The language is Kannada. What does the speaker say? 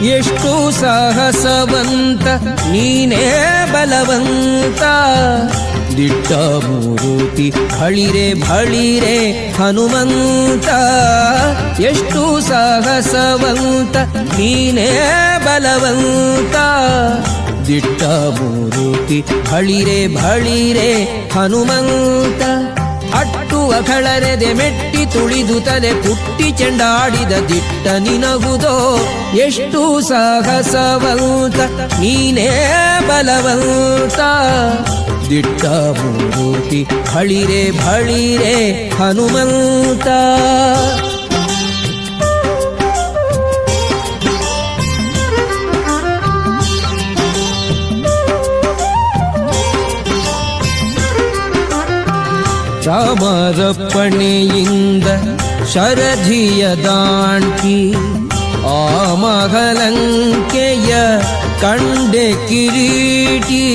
ಎಷ್ಟು ಸಾಹಸವಂತ ನೀನೇ ಬಲವಂತ. ದಿಟ್ಟ ಮೂರುತಿ ಭಳಿರೆ ಭಳಿರೆ ಹನುಮಂತ. ಎಷ್ಟು ಸಾಹಸವಂತ ನೀನೇ ಬಲವಂತ. ದಿಟ್ಟ ಮೂರುತಿ ಭಳಿರೆ ಭಳಿರೆ ಹನುಮಂತ. ಅಟ್ಟು ಅಖಳರೆದೆ ಮೆಟ್ಟಿ ತುಳಿದು ತಲೆ ಪುಟ್ಟಿ ಚೆಂಡಾಡಿದ ದಿಟ್ಟ ನಿನಗುದೋ. ಎಷ್ಟು ಸಾಹಸವಂತ ನೀನೇ ಬಲವಂತ. ದಿಟ್ಟ ಮೂರುತಿ ಭಳಿರೆ ಭಳಿರೆ ಹನುಮಂತ. ಚಾಮರಪ್ಪಣೆಯಿಂದ ಶರಧಿಯ ದಾಂಟಿ ಆ ಮಹಲಂಕೆಯ ಕಂಡೆ ಕಿರೀಟಿ.